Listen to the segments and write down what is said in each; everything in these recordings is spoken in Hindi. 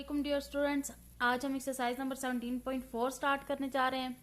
वालेकुम डियर स्टूडेंट्स। आज हम एक्सरसाइज नंबर 17.4 स्टार्ट करने जा रहे हैं।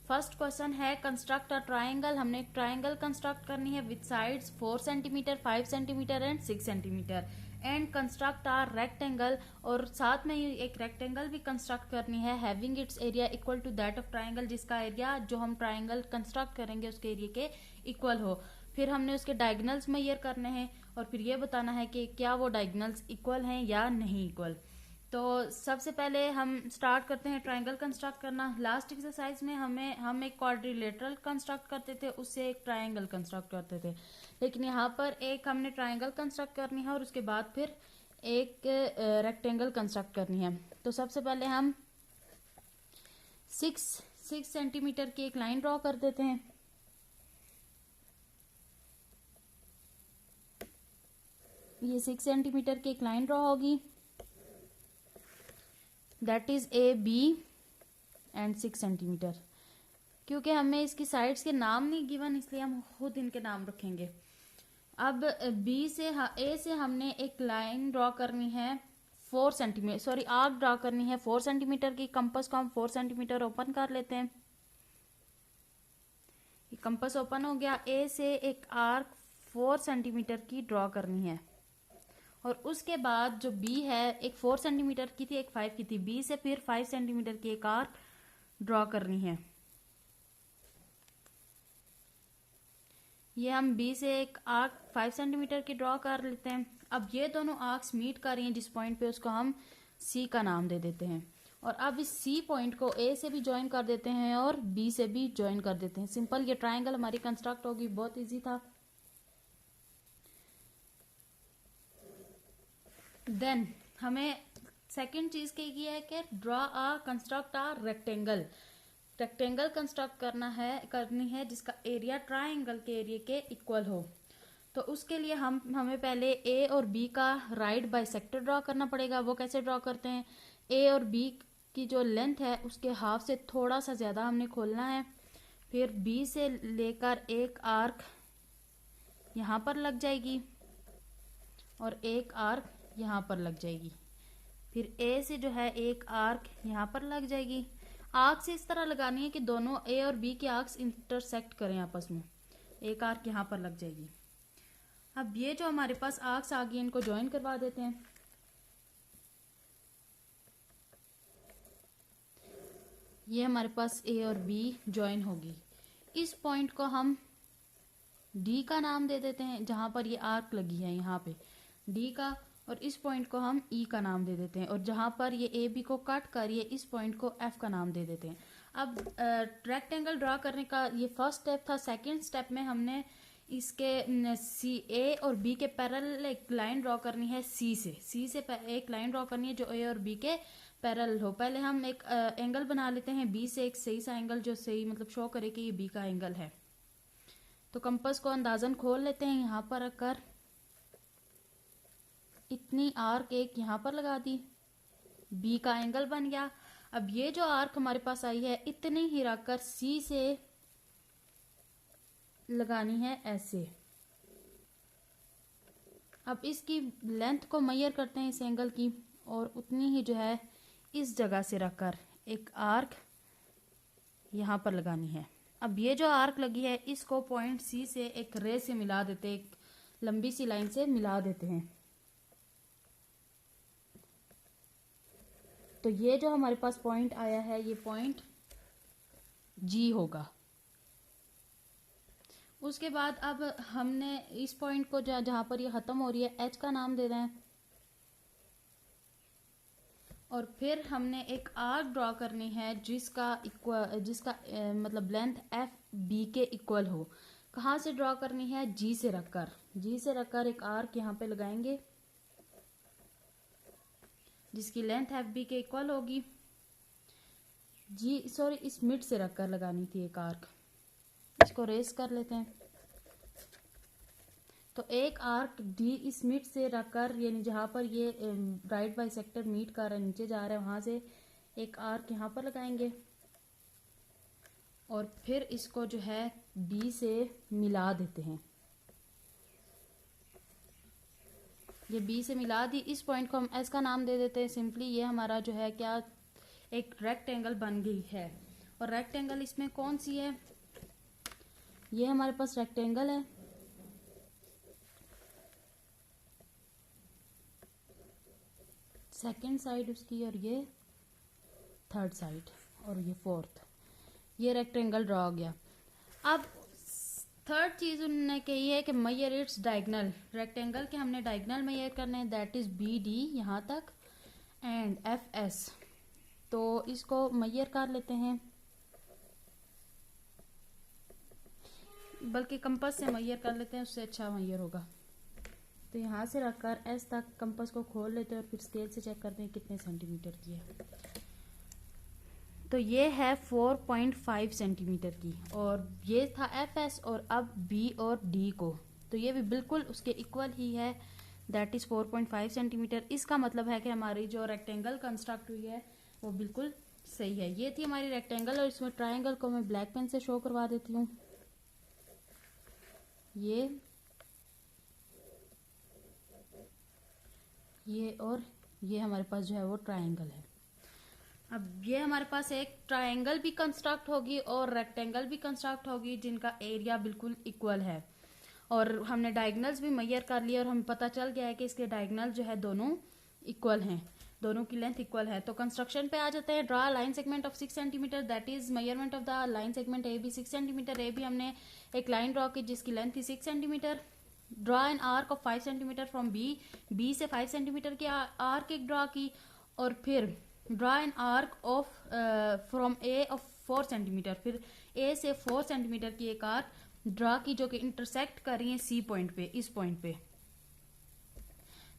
फर्स्ट क्वेश्चन है कंस्ट्रक्ट अ ट्रायंगल। हमने एक ट्रायंगल कंस्ट्रक्ट करनी है with sides 4 centimetre, 5 centimetre and 6 centimetre and construct are rectangle, और साथ में ही एक रेक्टेंगल भी कंस्ट्रक्ट करनी है having its area equal to that of triangle, जिसका एरिया जो हम ट्रायंगल कंस्ट्रक्ट करेंगे उसके एरिया के इक्वल हो। फिर हमने उसके डायगोनल्स मेजर करने हैं और फिर ये बताना है कि क्या वो डायगोनल्स इक्वल हैं या नहीं इक्वल। तो सबसे पहले हम स्टार्ट करते हैं ट्रायंगल कंस्ट्रक्ट करना। लास्ट एक्सरसाइज में हम एक क्वाड्रिलेटरल कंस्ट्रक्ट करते थे, उससे एक ट्रायंगल कंस्ट्रक्ट करते थे, लेकिन यहाँ पर एक हमने ट्रायंगल कंस्ट्रक्ट करनी है और उसके बाद फिर एक रेक्टेंगल कंस्ट्रक्ट करनी है। तो सबसे पहले हम 6 सेंटीमीटर की एक लाइन ड्रॉ कर देते हैं। ये 6 सेंटीमीटर की एक लाइन ड्रॉ होगी, that is A B and 6 centimetre. क्योंकि हमें इसकी साइड्स के नाम नहीं गिवन, इसलिए हम खुद इनके नाम रखेंगे। अब ए से हमने एक लाइन ड्रॉ करनी है 4 सेंटीमीटर, सॉरी आर्क ड्रॉ करनी है 4 सेंटीमीटर की। कंपास को हम 4 सेंटीमीटर ओपन कर लेते हैं। ये कंपास ओपन हो गया। ए से एक आर्क 4 सेंटीमीटर की ड्रॉ करनी है और उसके बाद जो बी है, एक 4 सेंटीमीटर की थी, एक 5 की थी। बी से फिर 5 सेंटीमीटर की एक आर्क ड्रॉ करनी है। ये हम बी से एक आर्क 5 सेंटीमीटर की ड्रॉ कर लेते हैं। अब ये दोनों आर्क्स मीट कर रही हैं जिस पॉइंट पे, उसको हम सी का नाम दे देते हैं। और अब इस सी पॉइंट को ए से भी ज्वाइन कर देते हैं और बी से भी ज्वाइन कर देते हैं। सिंपल ये ट्राइंगल हमारी कंस्ट्रक्ट होगी। बहुत इजी था। देन हमें सेकेंड चीज की है कि ड्रॉ आ कंस्ट्रक्ट आ रेक्टेंगल। रेक्टेंगल कंस्ट्रक्ट करनी है जिसका एरिया ट्राइंगल के एरिया के इक्वल हो। तो उसके लिए हमें पहले ए और बी का राइट बाइसेक्टर ड्रॉ करना पड़ेगा। वो कैसे ड्रॉ करते हैं? ए और बी की जो लेंथ है उसके हाफ से थोड़ा सा ज्यादा हमने खोलना है। फिर बी से लेकर एक आर्क यहाँ पर लग जाएगी और एक आर्क यहाँ पर लग जाएगी। फिर ए से जो है एक आर्क यहाँ पर लग जाएगी। आर्क से इस तरह लगानी है कि दोनों ए और बी के आर्क्स इंटरसेक्ट करें आपस में। एक आर्क यहाँ पर लग जाएगी। अब ये जो हमारे पास आर्क्स आ गई, इनको ज्वाइन करवा देते हैं। ये हमारे पास ए और बी ज्वाइन होगी। इस पॉइंट को हम डी का नाम दे देते हैं, जहां पर ये आर्क लगी है यहाँ पे डी का, और इस पॉइंट को हम ई का नाम दे देते हैं। और जहां पर ये ए बी को कट करिए इस पॉइंट को एफ का नाम दे देते हैं। अब रेक्टेंगल ड्रॉ करने का ये फर्स्ट स्टेप था। सेकंड स्टेप में हमने इसके सी ए और बी के पैरेलल एक लाइन ड्रॉ करनी है। सी से एक लाइन ड्रॉ करनी है जो ए और बी के पैरेलल हो। पहले हम एक एंगल बना लेते हैं बी से, एक सही सा एंगल जो सही मतलब शो करे कि ये बी का एंगल है। तो कंपास को अंदाजन खोल लेते हैं। यहाँ पर रखकर इतनी आर्क एक यहाँ पर लगा दी, बी का एंगल बन गया। अब ये जो आर्क हमारे पास आई है इतनी ही रखकर सी से लगानी है ऐसे। अब इसकी लेंथ को मेजर करते हैं इस एंगल की, और उतनी ही जो है इस जगह से रखकर एक आर्क यहाँ पर लगानी है। अब ये जो आर्क लगी है इसको पॉइंट सी से एक रे से मिला देते हैं, एक लंबी सी लाइन से मिला देते हैं। तो ये जो हमारे पास पॉइंट आया है ये पॉइंट जी होगा। उसके बाद अब हमने इस पॉइंट को जहां पर ये खत्म हो रही है एच का नाम दे रहे हैं। और फिर हमने एक आर्क ड्रॉ करनी है जिसका मतलब लेंथ एफ बी के इक्वल हो। कहाँ से ड्रॉ करनी है? जी से रखकर एक आर्क यहाँ पे लगाएंगे जिसकी लेंथ एफ बी के इक्वल होगी। इस मिड से रखकर लगानी थी एक आर्क। इसको रेस कर लेते हैं। तो एक आर्क डी इस मिड से रखकर, यानी जहां पर ये राइट बाइसेक्टर मीट कर रहा है, नीचे जा रहा है, वहां से एक आर्क यहाँ पर लगाएंगे और फिर इसको जो है बी से मिला देते हैं। ये बी से मिला दी, इस पॉइंट को हम एस का नाम दे देते हैं सिंपली। ये हमारा जो है क्या एक रेक्टेंगल बन गई है। और रेक्टेंगल इसमें कौन सी है, ये हमारे पास रेक्टेंगल है, सेकंड साइड उसकी, और ये थर्ड साइड, और ये फोर्थ। ये रेक्टेंगल ड्रॉ हो गया। अब थर्ड चीज उन्होंने कही है कि मेजर इट्स डायगोनल, रेक्टेंगल के हमने डायगोनल मेजर करने हैं, दैट इज बी डी यहाँ तक एंड एफ एस। तो इसको मेजर कर लेते हैं, बल्कि कंपास से मेजर कर लेते हैं, उससे अच्छा मेजर होगा। तो यहाँ से रखकर एस तक कंपास को खोल लेते हैं और फिर स्केल से चेक करते हैं कितने सेंटीमीटर की है। तो ये है 4.5 सेंटीमीटर की, और ये था एफ एस, और अब बी और डी को, तो ये भी बिल्कुल उसके इक्वल ही है, दैट इज 4.5 सेंटीमीटर। इसका मतलब है कि हमारी जो रेक्टेंगल कंस्ट्रक्ट हुई है वो बिल्कुल सही है। ये थी हमारी रेक्टेंगल, और इसमें ट्रायंगल को मैं ब्लैक पेन से शो करवा देती हूँ। ये और ये हमारे पास जो है वो ट्रायंगल है। अब ये हमारे पास एक ट्रायंगल भी कंस्ट्रक्ट होगी और रेक्टेंगल भी कंस्ट्रक्ट होगी जिनका एरिया बिल्कुल इक्वल है, और हमने डायगोनल्स भी मेजर कर लिया और हमें पता चल गया है कि इसके डायगोनल जो है दोनों इक्वल हैं, दोनों की लेंथ इक्वल है। तो कंस्ट्रक्शन पे आ जाते हैं। Draw line segment of 6 centimetre, that is measurement of the line segment A B 6 centimetre. A B हमने एक लाइन ड्रॉ की जिसकी लेंथ थी 6 centimetre. Draw an arc of 5 centimetre from B, B से 5 सेंटीमीटर की आर्क एक ड्रॉ की, और फिर draw an arc of from A of 4 centimetre, फिर ए से 4 सेंटीमीटर की एक आर्क ड्रॉ की जो कि इंटरसेक्ट कर रही है सी पॉइंट पे, इस पॉइंट पे।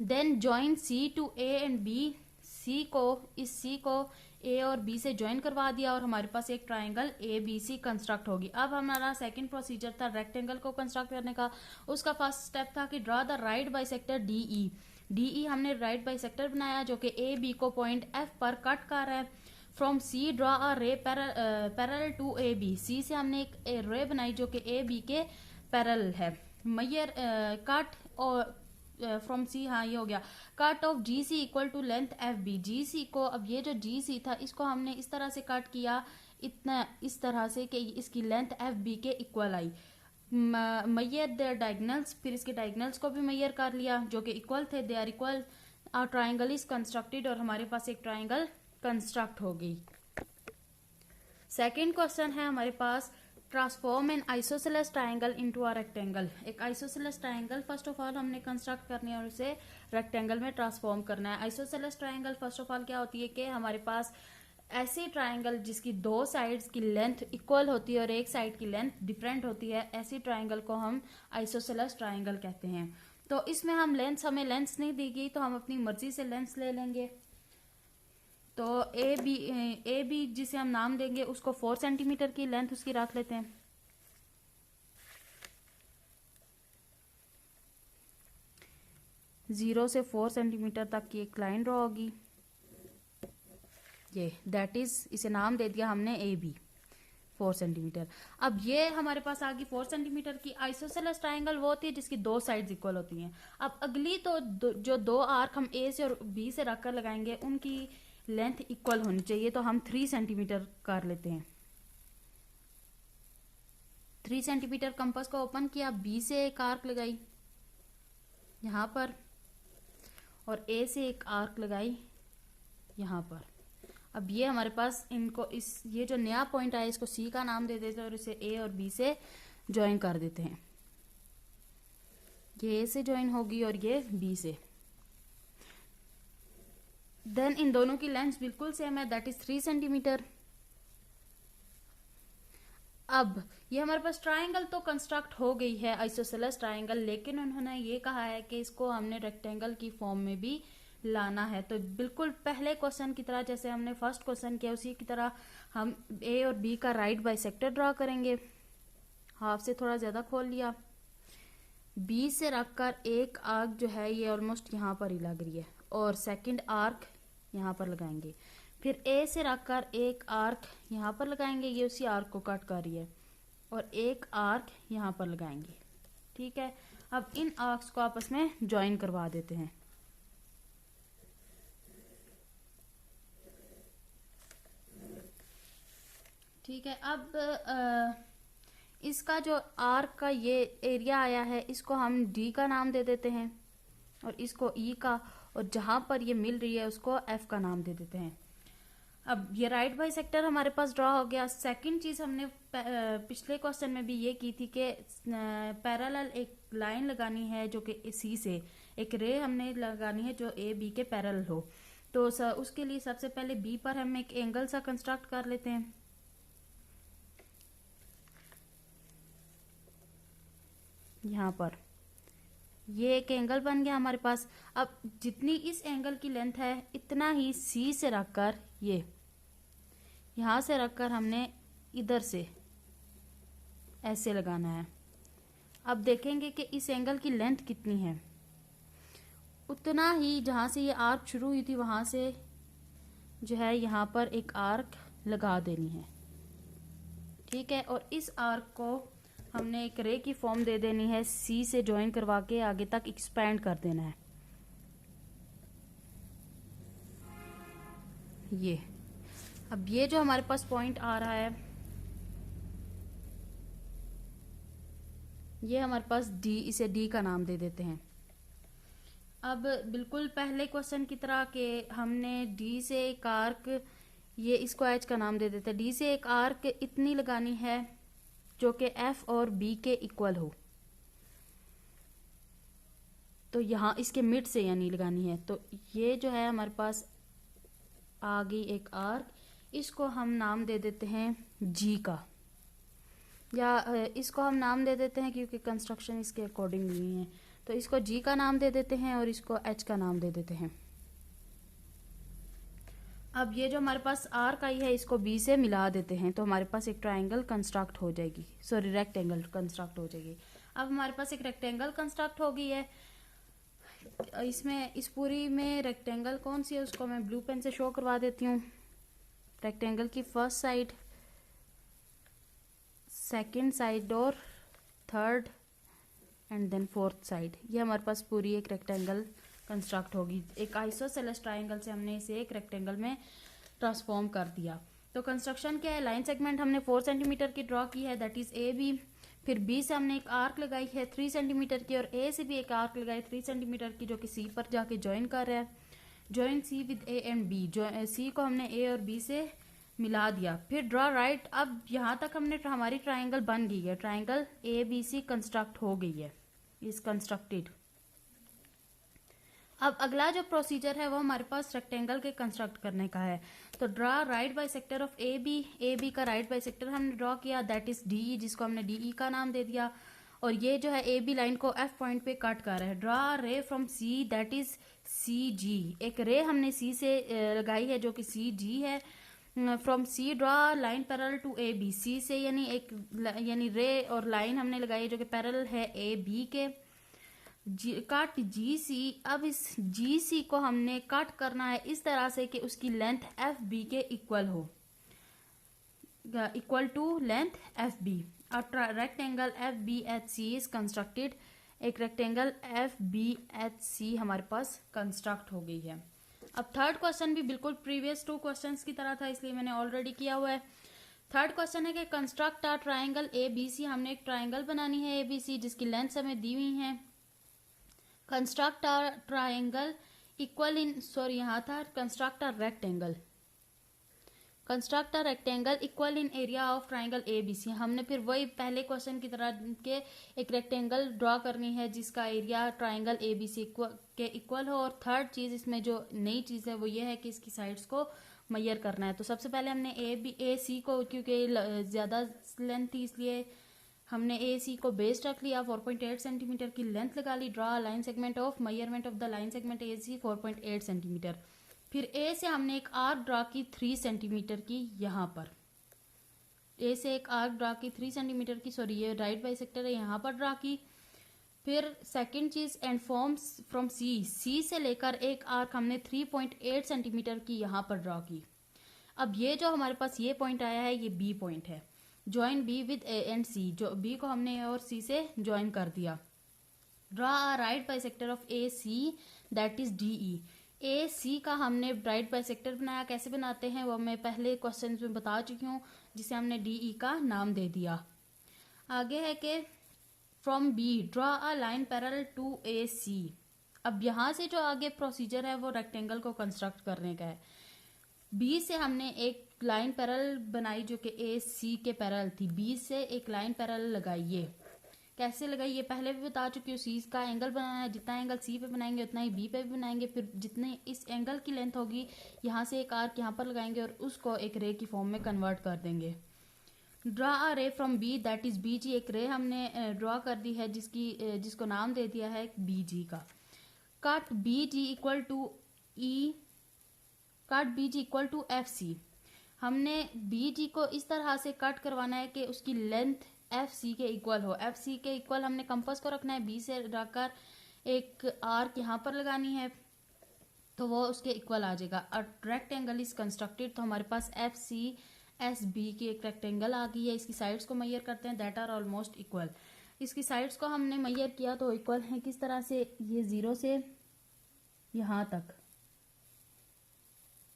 Then join C to A and B, C को, इस सी को ए और बी से ज्वाइन करवा दिया और हमारे पास एक triangle A B C construct होगी। अब हमारा सेकंड प्रोसीजर था रेक्टेंगल को कंस्ट्रक्ट करने का। उसका फर्स्ट स्टेप था कि draw the right bisector DE. DE हमने राइट बाइसेक्टर बनाया जो कि ए बी को पॉइंट एफ पर कट कर रहा है। From C draw a ray parallel to A B, C से हमने एक रे बनाई जो कि ए बी के पैरेलल है। मेजर कट और फ्रॉम सी, हाँ ये हो गया। Cut off G C equal to length F B, G C को, अब ये जो जी सी था इसको हमने इस तरह से कट किया, इतना इस तरह से कि इसकी लेंथ एफ बी के equal I. Maihar there diagonals, फिर इसके डायगोनल्स को भी मैयर कर लिया जो कि इक्वल थे, they are equal, our triangle is constructed, और हमारे पास एक ट्राइंगल कंस्ट्रक्ट हो गई। सेकेंड क्वेश्चन है हमारे पास, transform an isosceles triangle into a rectangle. एक isosceles triangle first of all हमने कंस्ट्रक्ट करनी है और उसे रेक्टेंगल में ट्रांसफॉर्म करना है। Isosceles triangle first of all क्या होती है कि हमारे पास ऐसी ट्राइंगल जिसकी दो साइड्स की लेंथ इक्वल होती है और एक साइड की लेंथ डिफरेंट होती है, ऐसी ट्राइंगल को हम आइसोसेलेस ट्राइंगल कहते हैं। तो इसमें हम लेंथ, हमें लेंथ नहीं दी गई तो हम अपनी मर्जी से लेंथ ले लेंगे। तो ए बी जिसे हम नाम देंगे उसको 4 सेंटीमीटर की लेंथ उसकी रख लेते हैं। जीरो से 4 सेंटीमीटर तक की एक लाइन ड्रॉ होगी, ये दैट इज, इसे नाम दे दिया हमने ए बी 4 सेंटीमीटर। अब ये हमारे पास आ गई 4 सेंटीमीटर की। आइसोसेलेस ट्राइंगल वो होती है जिसकी दो साइड्स इक्वल होती हैं। अब अगली तो जो दो आर्क हम ए से और बी से रखकर लगाएंगे उनकी लेंथ इक्वल होनी चाहिए, तो हम 3 सेंटीमीटर कर लेते हैं। 3 सेंटीमीटर कंपास को ओपन किया, बी से एक आर्क लगाई यहाँ पर और ए से एक आर्क लगाई यहाँ पर। अब ये हमारे पास इनको ये जो नया पॉइंट आया इसको सी का नाम दे देते हैं और इसे ए और बी से ज्वाइन कर देते हैं। ये ए से ज्वाइन होगी और ये बी से। देन इन दोनों की लेंथ बिल्कुल सेम है, दैट इज 3 सेंटीमीटर। अब ये हमारे पास ट्राइंगल तो कंस्ट्रक्ट हो गई है, आइसोसेलेस ट्राइंगल, लेकिन उन्होंने ये कहा है कि इसको हमने रेक्टेंगल की फॉर्म में भी लाना है। तो बिल्कुल पहले क्वेश्चन की तरह, जैसे हमने फर्स्ट क्वेश्चन किया उसी की तरह हम ए और बी का राइट बाइसेक्टर ड्रॉ करेंगे। हाफ से थोड़ा ज्यादा खोल लिया, बी से रखकर एक आर्क जो है ये ऑलमोस्ट यहाँ पर ही लग रही है और सेकंड आर्क यहाँ पर लगाएंगे। फिर ए से रखकर एक आर्क यहाँ पर लगाएंगे, ये उसी आर्क को कट कर रही है, और एक आर्क यहाँ पर लगाएंगे। ठीक है, अब इन आर्क्स को आपस में ज्वाइन करवा देते हैं। ठीक है। अब इसका जो आर्क का ये एरिया आया है इसको हम डी का नाम दे देते हैं और इसको ई का, और जहां पर ये मिल रही है उसको एफ का नाम दे देते हैं। अब ये राइट बाई सेक्टर हमारे पास ड्रॉ हो गया। सेकंड चीज हमने पिछले क्वेश्चन में भी ये की थी कि पैरेलल एक लाइन लगानी है जो कि सी से, एक रे हमने लगानी है जो ए बी के पैरेलल हो। तो उसके लिए सबसे पहले बी पर हम एक एंगल सा कंस्ट्रक्ट कर लेते हैं। यहाँ पर ये एक एंगल बन गया हमारे पास। अब जितनी इस एंगल की लेंथ है इतना ही सी से रखकर ये यहां से रखकर हमने इधर से ऐसे लगाना है। अब देखेंगे कि इस एंगल की लेंथ कितनी है, उतना ही जहां से ये आर्क शुरू हुई थी वहां से जो है यहाँ पर एक आर्क लगा देनी है। ठीक है, और इस आर्क को हमने एक रे की फॉर्म दे देनी है, सी से ज्वाइन करवा के आगे तक एक्सपेंड कर देना है। ये अब ये जो हमारे पास पॉइंट आ रहा है ये हमारे पास डी, इसे डी का नाम दे देते हैं। अब बिल्कुल पहले क्वेश्चन की तरह के हमने डी से एक आर्क, ये इसको एच का नाम दे देते हैं। डी से एक आर्क इतनी लगानी है जो कि एफ और बी के इक्वल हो, तो यहाँ इसके मिड से यानी लगानी है। तो ये जो है हमारे पास आ गई एक आर्क, इसको हम नाम दे देते हैं जी का, या इसको हम नाम दे देते हैं क्योंकि कंस्ट्रक्शन इसके अकॉर्डिंग नहीं है, तो इसको जी का नाम दे देते हैं और इसको एच का नाम दे देते हैं। अब ये जो हमारे पास आर्क आई है इसको बी से मिला देते हैं, तो हमारे पास एक ट्राइंगल कंस्ट्रक्ट हो जाएगी, सॉरी रेक्टेंगल कंस्ट्रक्ट हो जाएगी। अब हमारे पास एक रेक्टेंगल कंस्ट्रक्ट हो गई है। इसमें इस पूरी में रेक्टेंगल कौन सी है उसको मैं ब्लू पेन से शो करवा देती हूँ। रेक्टेंगल की फर्स्ट साइड, सेकंड साइड और third and then fourth side, ये हमारे पास पूरी एक रेक्टेंगल कंस्ट्रक्ट होगी। एक आइसोसेलेस ट्राइंगल से हमने इसे एक रेक्टेंगल में ट्रांसफॉर्म कर दिया। तो कंस्ट्रक्शन क्या है, लाइन सेगमेंट हमने 4 सेंटीमीटर की ड्रॉ की है, दैट इज ए बी। फिर बी से हमने एक आर्क लगाई है 3 सेंटीमीटर की, और ए से भी एक आर्क लगाई 3 सेंटीमीटर की जो कि सी पर जाके ज्वाइन कर रहा है। Join C with A and B, जो सी को हमने ए और बी से मिला दिया। फिर ड्रॉ राइट। अब यहाँ तक हमने हमारी ट्राइंगल बन गई है, triangle A B C construct हो गई है, इज कंस्ट्रक्टेड। अब अगला जो प्रोसीजर है वो हमारे पास रेक्टेंगल के कंस्ट्रक्ट करने का है। तो draw right bisector of A B का राइट बाई सेक्टर हमने ड्रॉ किया, दैट इज डी, जिसको हमने डी ई का नाम दे दिया। और ये जो है ए बी लाइन को एफ पॉइंट पे कट कर रहा है। Draw ray from C, that is C G, एक रे हमने सी से लगाई है जो कि सी जी है। From C draw line parallel to A B, C से यानी रे और लाइन हमने लगाई है जो कि पैरेलल है ए बी के। कट जी सी। अब इस जी सी को हमने कट करना है इस तरह से कि उसकी लेंथ एफ बी के इक्वल हो, equal to length F B. अब rectangle F B H C is constructed, एक rectangle F B H C हमारे पास कंस्ट्रक्ट हो गई है। अब थर्ड क्वेश्चन भी बिल्कुल प्रीवियस 2 क्वेश्चंस की तरह था, इसलिए मैंने ऑलरेडी किया हुआ है। थर्ड क्वेश्चन है कि construct a triangle A B C, हमने एक ट्राइंगल बनानी है ए बी सी जिसकी लेंथ हमें दी हुई है। Construct a triangle equal in, sorry यहाँ था construct a rectangle, construct a rectangle equal in area of triangle A B C. हमने फिर वही पहले क्वेश्चन की तरह के एक रेक्टेंगल ड्रॉ करनी है जिसका area triangle A B C के इक्वल हो। और थर्ड चीज इसमें जो नई चीज है वो ये है कि इसकी साइड्स को मेजर करना है। तो सबसे पहले हमने ए सी को, क्योंकि ज्यादा लेंथ थी इसलिए हमने ए सी को बेस रख लिया, 4.8 सेंटीमीटर की लेंथ लगा ली। Draw line segment of measurement of the line segment A C 4.8 centimetre. फिर ए से हमने एक आर्क ड्रॉ की 3 सेंटीमीटर की, यहाँ पर ए से एक आर्क ड्रॉ की 3 सेंटीमीटर की, सॉरी ये राइट बाई सेक्टर है, यहाँ पर ड्रॉ की। फिर सेकंड चीज एंड फॉर्म्स फ्रॉम सी, सी से लेकर एक आर्क हमने 3.8 सेंटीमीटर की यहाँ पर ड्रॉ की। अब ये जो हमारे पास ये पॉइंट आया है ये बी पॉइंट है। Join B with A and C, जो बी को हमने ए और सी से ज्वाइन कर दिया। Draw a right bisector of A C, that is D E. A C का हमने ब्राइट बाइसेक्टर बनाया, कैसे बनाते हैं वो मैं पहले क्वेश्चन में बता चुकी हूँ, जिसे हमने डी ई का नाम दे दिया। आगे है कि from B draw a line parallel to A C. अब यहाँ से जो आगे प्रोसीजर है वो रेक्टेंगल को कंस्ट्रक्ट करने का है। बी से हमने एक लाइन पैरेलल बनाई जो कि ए सी के पैरेलल थी, बी से एक लाइन पैरेलल लगाइए। कैसे लगाई ये पहले भी बता चुकी हूँ। सी का एंगल बनाना है, जितना एंगल सी पे बनाएंगे उतना ही बी पे भी बनाएंगे। फिर जितने इस एंगल की लेंथ होगी यहाँ से एक आर्क यहाँ पर लगाएंगे और उसको एक रे की फॉर्म में कन्वर्ट कर देंगे। Draw a ray from B that is B G. एक रे हमने ड्रॉ कर दी है जिसको नाम दे दिया है बी जी का। Cut B G equal to E, cut B G equal to F C. हमने बी जी को इस तरह से कट करवाना है कि उसकी लेंथ एफ सी के इक्वल हो। एफ सी के इक्वल हमने कंपास को रखना है, बी से रखकर एक आर्क यहाँ पर लगानी है तो वो उसके इक्वल आ जाएगा। अ रेक्टेंगल इज कंस्ट्रक्टेड, तो हमारे पास एफ सी एस बी की एक रेक्टेंगल आ गई है। इसकी साइड्स को मैयर करते हैं, दैट आर ऑलमोस्ट इक्वल। इसकी साइड्स को हमने मैयर किया तो इक्वल है। किस तरह से, ये 0 से यहाँ तक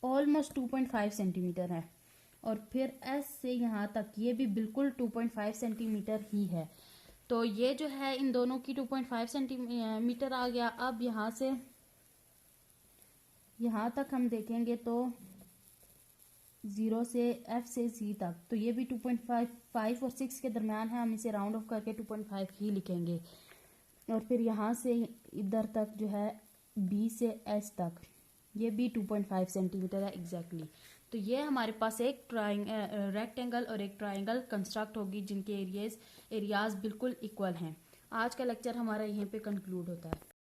ऑलमोस्ट 2.5 सेंटीमीटर है, और फिर एस से यहाँ तक ये भी बिल्कुल 2.5 सेंटीमीटर ही है। तो ये जो है इन दोनों की 2.5 सेंटीमीटर आ गया। अब यहाँ से यहाँ तक हम देखेंगे तो 0 से एफ से सी तक, तो ये भी 2.5 और 6 के दरमियान है। हम इसे राउंड ऑफ करके 2.5 ही लिखेंगे। और फिर यहाँ से इधर तक जो है बी से एस तक, ये भी 2.5 सेंटीमीटर है एग्जैक्टली। तो ये हमारे पास एक रेक्टेंगल और एक ट्राइंगल कंस्ट्रक्ट होगी जिनके एरियाज बिल्कुल इक्वल हैं। आज का लेक्चर हमारा यहीं पे कंक्लूड होता है।